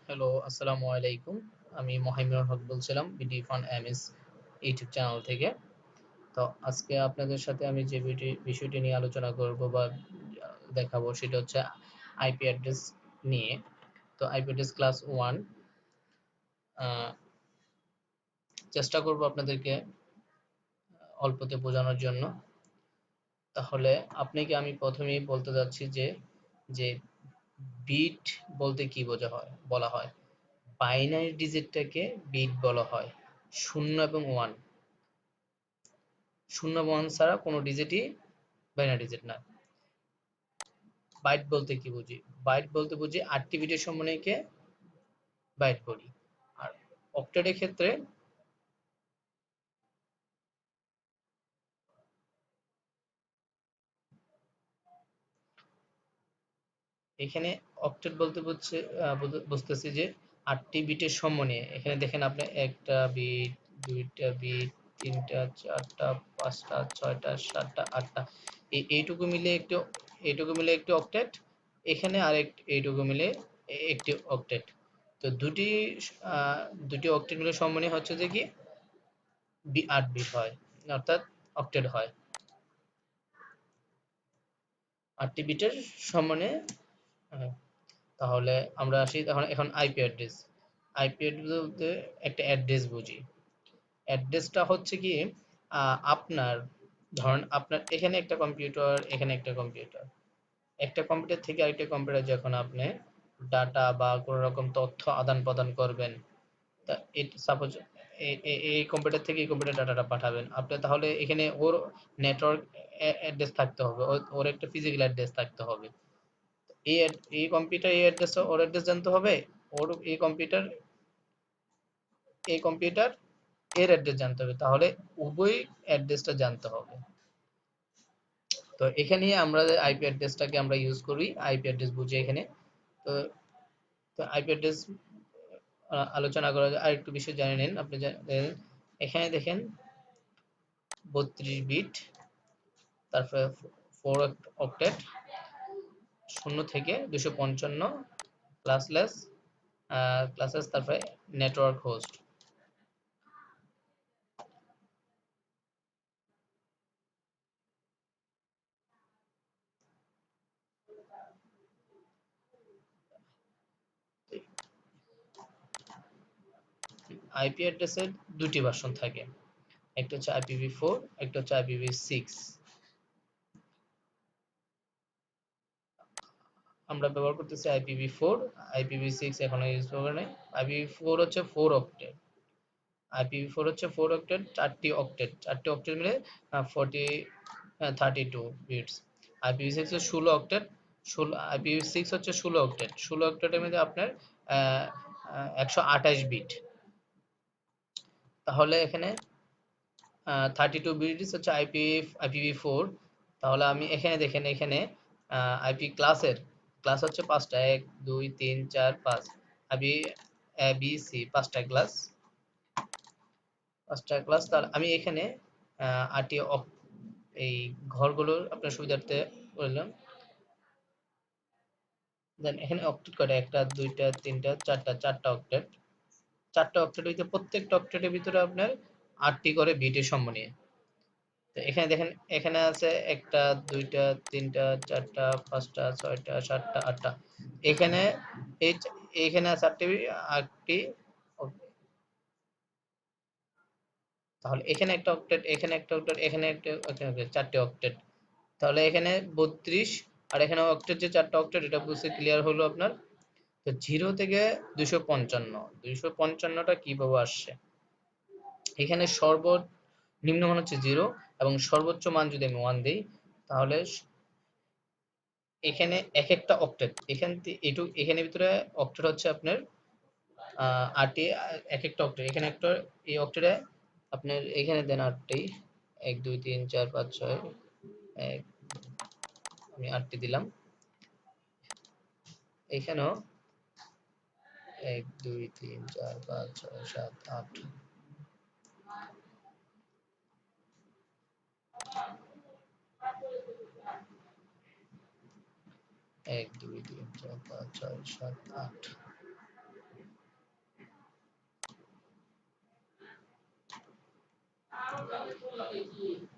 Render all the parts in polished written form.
Hello, আসসালামু আলাইকুম। আমি মহিমুর হক বলছিলাম BDFUNMH ইউটিউব চ্যানেল থেকে। তো আজকে আপনাদের সাথে আমি যে বিষয়টি নিয়ে আলোচনা করব বা দেখাবো সেটা হচ্ছে আইপি অ্যাড্রেস নিয়ে। তো আইপি অ্যাড্রেস ক্লাস 1 চেষ্টা করব আপনাদেরকে অল্পতে বোঝানোর জন্য। তাহলে আপনাকে আমি প্রথমেই বলতে যাচ্ছি যে বিট বলতে কি বলা হয় বাইনারি ডিজিটটাকে বিট বলা হয়। 0 এবং 1, 0 এবং 1 ছাড়া কোনো ডিজিটই বাইনারি ডিজিট না। বাইট বলতে কি বুঝি? বাইট বলতে বুঝি 8টি বিটের সমন্বয়কে বাইট বলি। আর অক্টেটের ক্ষেত্রে এখানে অক্টেট বলতে বুঝতেছি যে 8টি বিটের সমন্বয়ে। এখানে দেখেন আপনি একটা বিট, দুইটা বিট, তিনটা, চারটা, পাঁচটা, ছয়টা, সাতটা, আটটা, এইটুকু মিলে একটি অক্টেট। এখানে এইটুকু মিলে একটি অক্টেট। তো দুটি অক্টেট মিলে সমন্বয় হচ্ছে যে কি 8 বিট হয়, অর্থাৎ অক্টেট হয়। 8টি বিটের সমন্বয়ে। তাহলে আমরা আসি এখন আইপি অ্যাড্রেস। আইপি অ্যাড্রেস বলতে একটা অ্যাড্রেস বুঝি। অ্যাড্রেসটা হচ্ছে কি আপনার, ধরেন আপনার এখানে একটা কম্পিউটার, এখানে একটা কম্পিউটার, একটা কম্পিউটার থেকে আরেকটা কম্পিউটার যখন আপনি ডাটা বা কোনো রকম তথ্য আদান প্রদান করবেন, তা সাপোজ এই কম্পিউটার থেকে এই কম্পিউটার ডাটাটা পাঠাবেন আপনি, তাহলে এখানে ওর নেটওয়ার্ক অ্যাড্রেস থাকতে হবে, ওর একটা ফিজিক্যাল অ্যাড্রেস থাকতে হবে। এই এই কম্পিউটার এই অ্যাড্রেস, ওর অ্যাড্রেস জানতে হবে, ওর এই কম্পিউটার এর অ্যাড্রেস জানতে হবে, তাহলে উভয় অ্যাড্রেসটা জানতে হবে। তো এখানে আমরা আইপি অ্যাড্রেসটাকে আমরা ইউজ করি, আইপি অ্যাড্রেস বুঝে এখানে। তো তো আইপি অ্যাড্রেস আলোচনা করা যায়। আরেকটু বিষয় জানে নেন আপনি, এখানে দেখেন 32 বিট, তারপরে 4 অক্টেট, 0 থেকে 255 ক্লাসলেস, তারপরে নেটওয়ার্ক হোস্ট। আইপি অ্যাড্রেসের দুটি ভার্সন থাকে, একটা হচ্ছে IPv4, একটা হচ্ছে IPv6। আমরা ব্যবহার করতেছি IPv4, IPv6 এখনো ইউজ করা নাই। IPv4 হচ্ছে 4 অক্টেট, IPv4 হচ্ছে 4 অক্টেট, 4টি অক্টেট মিলে 32 বিটস। IPv6 হচ্ছে 16 অক্টেট, IPv6 হচ্ছে 16 অক্টেট, 16 অক্টেটের মধ্যে আপনার 128 বিট। তাহলে এখানে 32 বিট হচ্ছে IPv4। তাহলে আমি এখানে দেখেন, এখানে আইপি ক্লাস হচ্ছে 5টা, 1 2 3 4 5, আইপি এ বি সি 5টা ক্লাস, 5টা ক্লাস। তাহলে আমি এখানে আটটি এই ঘরগুলোর আপনার সুবিধার্থে বললাম। দেন এখানে অক্টেট কয়টা, একটা, দুইটা, তিনটা, চারটা অক্টেট। 4টা অক্টেট হইতে প্রত্যেকটা অক্টেটের ভিতরে আপনার 8টি করে বিটের সমন্বয়ে। তো এখানে দেখেন, এখানে আছে একটা, দুইটা, তিনটা, চারটা, পাঁচটা, ছয়টা, সাতটা, আটটা। এখানে এই এখানে আছে 8টি। তাহলে এখানে একটা অক্টেট, এখানে একটা অক্টেট, এখানে একটা, 4টে অক্টেট। তাহলে এখানে 32, আর এখানে অক্টেট যে 4টা অক্টেট, এটা বুঝতে ক্লিয়ার হলো আপনার। তো 0 থেকে 255, 255টা কিভাবে আসছে? এখানে সর্বনিম্ন মান হচ্ছে 0 এবং সর্বোচ্চ মান যদি আমি 1 দিই, তাহলে এখানে এক একটা অক্টেট, এখানে ভিতরে অক্টেট হচ্ছে আপনার 8টি, এক একটা অক্টেট, এখানে একটা, এই অক্টেটে আপনার এখানে দেন 8টি, 1 2 3 4 5 6, আমি 8টি দিলাম। এখানেও 1 2 3 4 5 6 7 8, 1 2 3 4 5 6 7 8।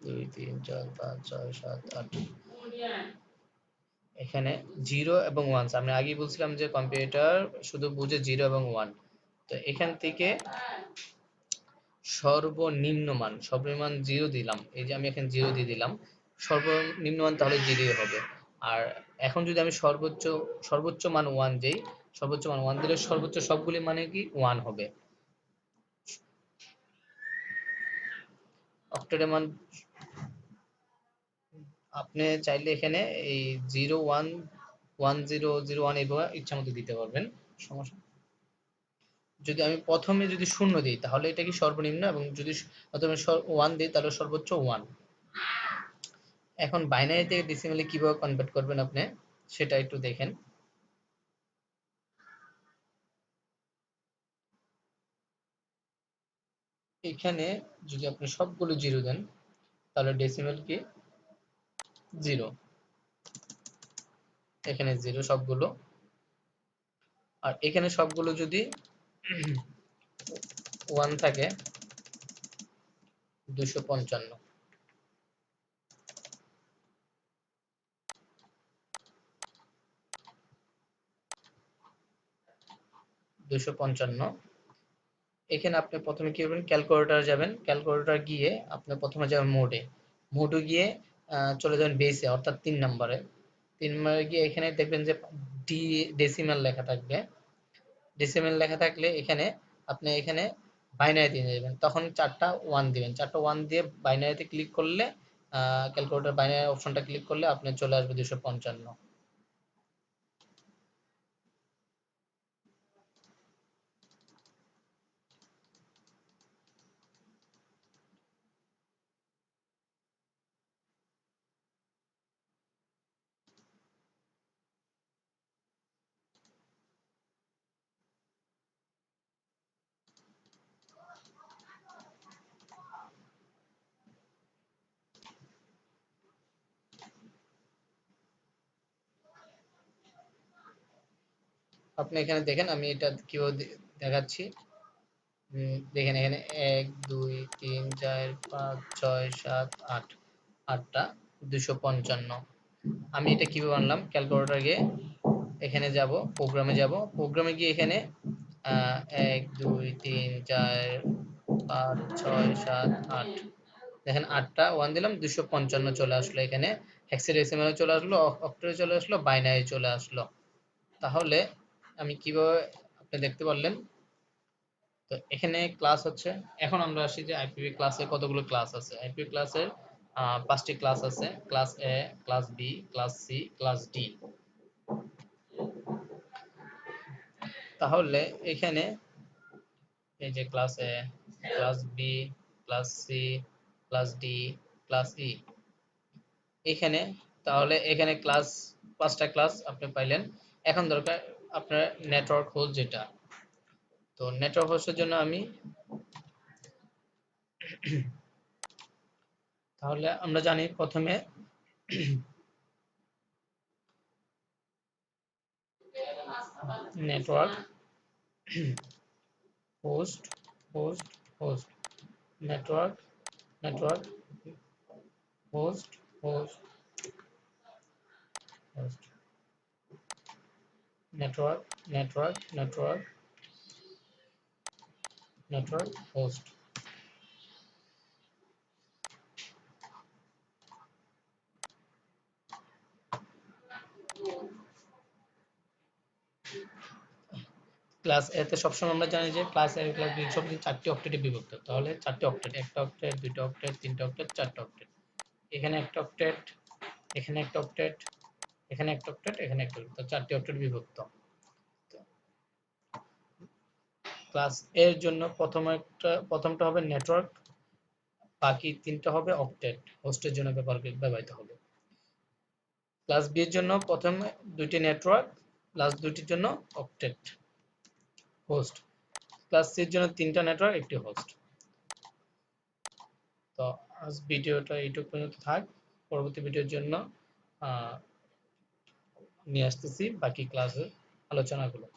2 3 4 5 6 7 8 এখানে 0 এবং 1 আমি আগেই বলছিলাম যে কম্পিউটার শুধু বুঝে 0 এবং 1। তো এখান থেকে সর্বনিম্ন মান 0 দিলাম, এই যে আমি এখানে 0 দিয়ে দিলাম, সর্বনিম্ন মান তাহলে 0 হবে। আর এখন যদি আমি সর্বোচ্চ মান 1 দেই, সর্বোচ্চ মান 1 দিলে সর্বোচ্চ সবগুলি মানে কি 1 হবে। অক্টেটের মান আপনি চাইলে এখানে এই 0 1 1 0 0 1 এইভাবে ইচ্ছা মতো দিতে পারবেন, সমস্যা। যদি আমি প্রথমে যদি 0 দিই তাহলে এটা কি সর্বনিম্ন, এবং যদি প্রথমে 1 দিই তাহলে সর্বোচ্চ 1। এখন বাইনারি থেকে ডেসিমেলে কিভাবে কনভার্ট করবেন আপনি সেটা একটু দেখেন। এখানে যদি আপনি সবগুলো 0 দেন তাহলে ডেসিমেল কি 0, এখানে 0 সবগুলো। আর এখানে সবগুলো যদি 1 থাকে 255, 255। এখানে আপনি প্রথমে কি করবেন, ক্যালকুলেটর যাবেন, ক্যালকুলেটর গিয়ে আপনি প্রথমে যাবেন মোডে গিয়ে চলে যাবেন বেসে, অর্থাৎ 3 নম্বরে। 3 নম্বরে গিয়ে এখানে দেখবেন যে ডেসিমাল লেখা থাকবে। ডেসিমাল লেখা থাকলে এখানে আপনি এখানে বাইনারি দিয়ে দেবেন, তখন 4টা 1 দিবেন, 4টা 1 দিয়ে বাইনারিতে ক্লিক করলে ক্যালকুলেটর বাইনারি অপশনটা ক্লিক করলে আপনি চলে আসবে 255। আপনি এখানে দেখেন আমি এটা কিভাবে দেখাচ্ছি। দেখেন এখানে 1 2 3 4 5 6 7 8, 8টা 255। আমি এটা কিভাবে আনলাম, ক্যালকুলেটর গিয়ে এখানে যাব, প্রোগ্রামে গিয়ে এখানে 1 2 3 4 5 6 7 8, দেখেন 8টা 1 দিলাম, 255 চলে আসলো। এখানে হেক্সাডেসিমালে চলে আসলো, অক্টালে চলে আসলো, বাইনারি চলে আসলো। তাহলে আমি কিভাবে আপনি দেখতে পারলেন। তো এখানে ক্লাস হচ্ছে, এখন আমরা আসি যে আইপিভি ক্লাসে কতগুলো ক্লাস আছে। আইপিভি ক্লাসের 5টি ক্লাস আছে, class A, class B, class C, class D. তাহলে এখানে এই যে class A, class B, class C, class D, class E, এখানে তাহলে এখানে ক্লাস 5টা ক্লাস আপনি পাইলেন। এখন দরকার আপনার নেটওয়ার্ক হোস্ট যেটা। তো নেটওয়ার্ক হোস্টের জন্য আমি তাহলে আমরা জানি প্রথমে network host host host, network network host host host, network network network network host. Class A তে সবসময় আমরা জানি যে ক্লাস এ ক্লাস বি সব 4টি অক্টেটে বিভক্ত। তাহলে 4টি অক্টেট, একটা অক্টেট, দুইটা অক্টেট, তিনটা অক্টেট, 4টা অক্টেট। এখানে একটা অক্টেট, এখানে একটা অক্টেট, এখানে একটা অক্টেট, এখানে একটা অক্টেট, তো 4টি অক্টেট বিভক্ত। ক্লাস এর জন্য প্রথমটা হবে নেটওয়ার্ক, বাকি 3টা হবে অক্টেট, হোস্টের জন্য ব্যবহৃত হবে। ক্লাস বি এর জন্য প্রথমে 2টি নেটওয়ার্ক, লাস্ট 2টির জন্য অক্টেট হোস্ট। ক্লাস সি এর জন্য 3টা নেটওয়ার্ক, একটি হোস্ট। তো আজ ভিডিওটা এইটুকু পর্যন্ত থাক, পরবর্তী ভিডিওর জন্য নিয়ে আসতেছি বাকি ক্লাসের আলোচনাগুলো।